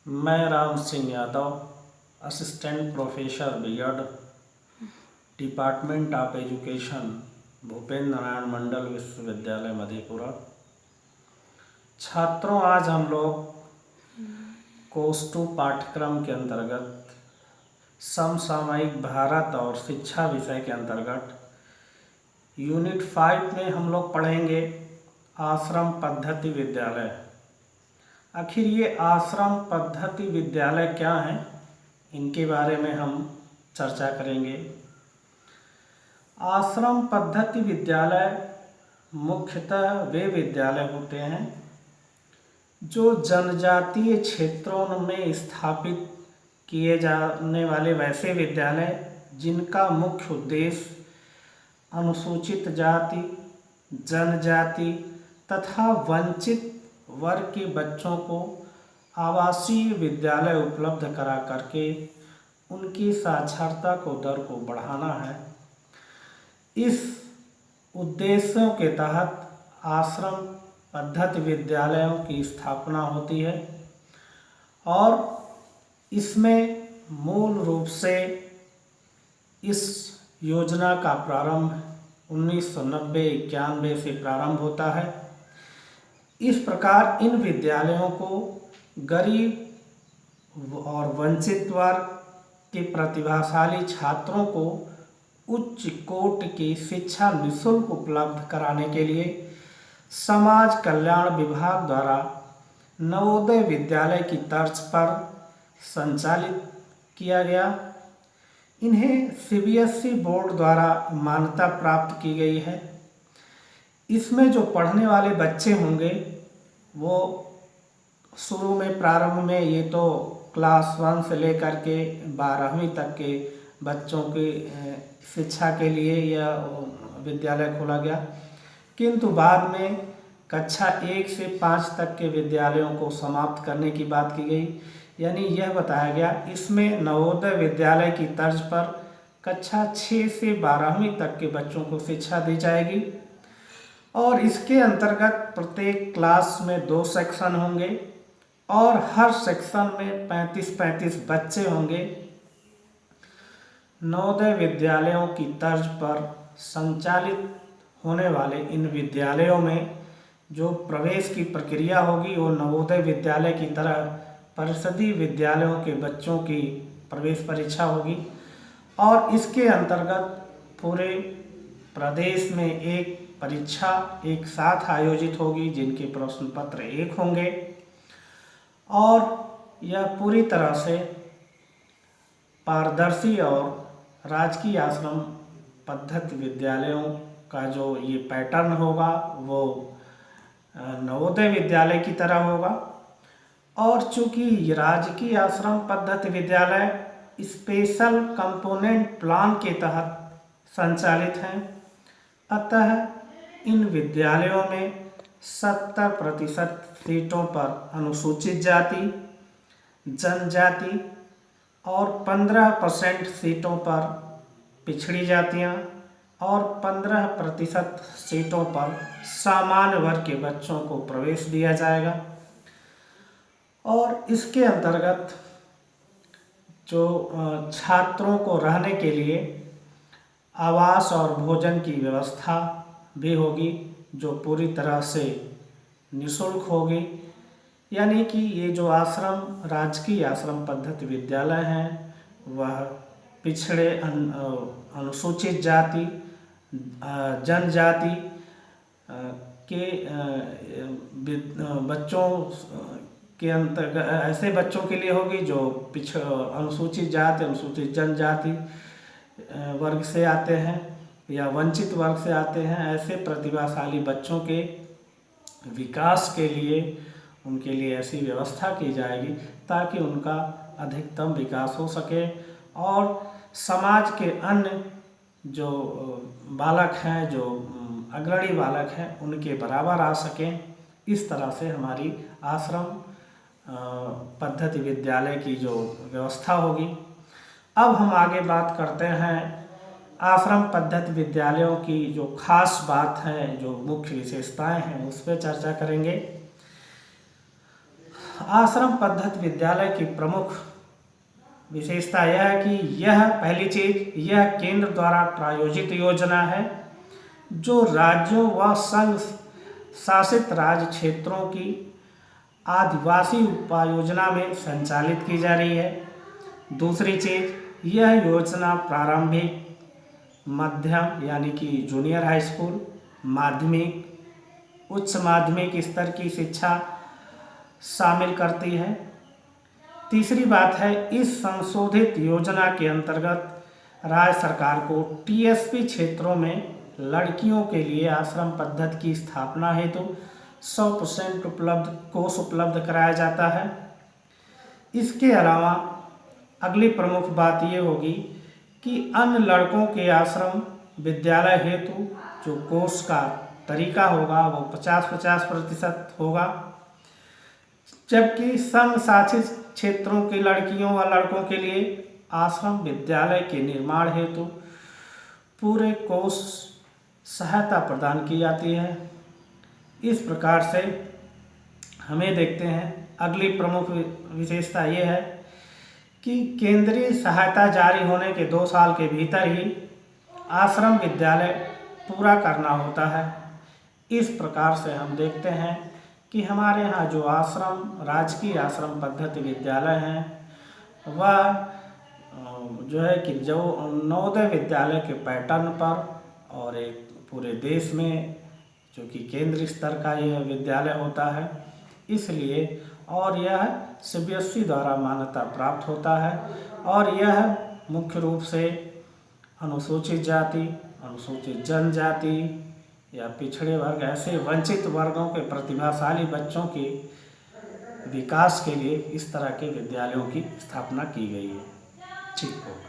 मैं Ram Singh Yadav, assistant professor B Ed, department of education, Bhupendra Narayan Mandal Vishwavidyalaya Madhepura. छात्रों, आज हम लोग कोर्स 2 पाठ्यक्रम के अंतर्गत समसामयिक भारत और शिक्षा विषय के अंतर्गत यूनिट 5 में हम लोग पढ़ेंगे आश्रम पद्धति विद्यालय। आखिर ये आश्रम पद्धति विद्यालय क्या हैं, इनके बारे में हम चर्चा करेंगे। आश्रम पद्धति विद्यालय मुख्यतः वे विद्यालय होते हैं जो जनजातीय क्षेत्रों में स्थापित किए जाने वाले वैसे विद्यालय जिनका मुख्य उद्देश्य अनुसूचित जाति, जनजाति तथा वंचित वर्ग के बच्चों को आवासीय विद्यालय उपलब्ध करा करके उनकी साक्षरता को दर को बढ़ाना है। इस उद्देश्यों के तहत आश्रम पद्धति विद्यालयों की स्थापना होती है और इसमें मूल रूप से इस योजना का प्रारंभ 1990-91 से प्रारंभ होता है। इस प्रकार इन विद्यालयों को गरीब और वंचित वर्ग के प्रतिभाशाली छात्रों को उच्च कोटि की शिक्षा निःशुल्क उपलब्ध कराने के लिए समाज कल्याण विभाग द्वारा नवोदय विद्यालय की तर्ज पर संचालित किया गया। इन्हें सीबीएसई बोर्ड द्वारा मान्यता प्राप्त की गई है। इसमें जो पढ़ने वाले बच्चे होंगे वो शुरू में प्रारंभ में ये तो क्लास 1 से लेकर के 12वीं तक के बच्चों की शिक्षा के लिए यह विद्यालय खोला गया, किंतु बाद में कक्षा 1 से 5 तक के विद्यालयों को समाप्त करने की बात की गई। यानी यह बताया गया इसमें नवोदय विद्यालय की तर्ज पर कक्षा 6 से 12वीं तक के बच्चों को शिक्षा दी जाएगी और इसके अंतर्गत प्रत्येक क्लास में 2 सेक्शन होंगे और हर सेक्शन में 35-35 बच्चे होंगे। नवोदय विद्यालयों की तर्ज पर संचालित होने वाले इन विद्यालयों में जो प्रवेश की प्रक्रिया होगी वो नवोदय विद्यालय की तरह परिषदीय विद्यालयों के बच्चों की प्रवेश परीक्षा होगी और इसके अंतर्गत पूरे प्रदेश में एक परीक्षा एक साथ आयोजित होगी जिनके प्रश्न पत्र एक होंगे और यह पूरी तरह से पारदर्शी और राजकीय आश्रम पद्धति विद्यालयों का जो ये पैटर्न होगा वो नवोदय विद्यालय की तरह होगा। और चूँकि राजकीय आश्रम पद्धति विद्यालय स्पेशल कंपोनेंट प्लान के तहत संचालित हैं, अतः इन विद्यालयों में 70% सीटों पर अनुसूचित जाति, जनजाति और 15% सीटों पर पिछड़ी जातियां और 15% सीटों पर सामान्य वर्ग के बच्चों को प्रवेश दिया जाएगा। और इसके अंतर्गत जो छात्रों को रहने के लिए आवास और भोजन की व्यवस्था भी होगी जो पूरी तरह से निःशुल्क होगी। यानी कि ये जो आश्रम राजकीय आश्रम पद्धति विद्यालय हैं वह पिछड़े अनुसूचित जाति, जनजाति के बच्चों के अंतर्गत ऐसे बच्चों के लिए होगी जो अनुसूचित जाति, अनुसूचित जनजाति वर्ग से आते हैं या वंचित वर्ग से आते हैं। ऐसे प्रतिभाशाली बच्चों के विकास के लिए उनके लिए ऐसी व्यवस्था की जाएगी ताकि उनका अधिकतम विकास हो सके और समाज के अन्य जो बालक हैं, जो अग्रणी बालक हैं, उनके बराबर आ सकें। इस तरह से हमारी आश्रम पद्धति विद्यालय की जो व्यवस्था होगी। अब हम आगे बात करते हैं आश्रम पद्धति विद्यालयों की जो खास बात है, जो मुख्य विशेषताएं हैं, उस पर चर्चा करेंगे। आश्रम पद्धति विद्यालय की प्रमुख विशेषता यह है कि यह पहली चीज यह केंद्र द्वारा प्रायोजित योजना है जो राज्यों व संघ शासित राज्य क्षेत्रों की आदिवासी उपयोजना में संचालित की जा रही है। दूसरी चीज यह योजना प्रारंभिक, मध्यम यानी कि जूनियर हाई स्कूल, माध्यमिक, उच्च माध्यमिक स्तर की शिक्षा शामिल करती है। तीसरी बात है, इस संशोधित योजना के अंतर्गत राज्य सरकार को टीएसपी क्षेत्रों में लड़कियों के लिए आश्रम पद्धति की स्थापना हेतु 100% कोष उपलब्ध कराया जाता है। इसके अलावा अगली प्रमुख बात ये होगी कि अन्य लड़कों के आश्रम विद्यालय हेतु जो कोष का तरीका होगा वो 50-50% होगा, जबकि संघ शासित क्षेत्रों की लड़कियों व लड़कों के लिए आश्रम विद्यालय के निर्माण हेतु पूरे कोष सहायता प्रदान की जाती है। इस प्रकार से हमें देखते हैं, अगली प्रमुख विशेषता ये है कि केंद्रीय सहायता जारी होने के 2 साल के भीतर ही आश्रम विद्यालय पूरा करना होता है। इस प्रकार से हम देखते हैं कि हमारे यहाँ जो आश्रम राजकीय आश्रम पद्धति विद्यालय हैं वह जो है कि जो नवोदय विद्यालय के पैटर्न पर और एक पूरे देश में जो कि केंद्र स्तर का यह विद्यालय होता है, इसलिए और यह सीबीएसई द्वारा मान्यता प्राप्त होता है और यह मुख्य रूप से अनुसूचित जाति, अनुसूचित जनजाति या पिछड़े वर्ग ऐसे वंचित वर्गों के प्रतिभाशाली बच्चों के विकास के लिए इस तरह के विद्यालयों की स्थापना की गई है। ठीक हो।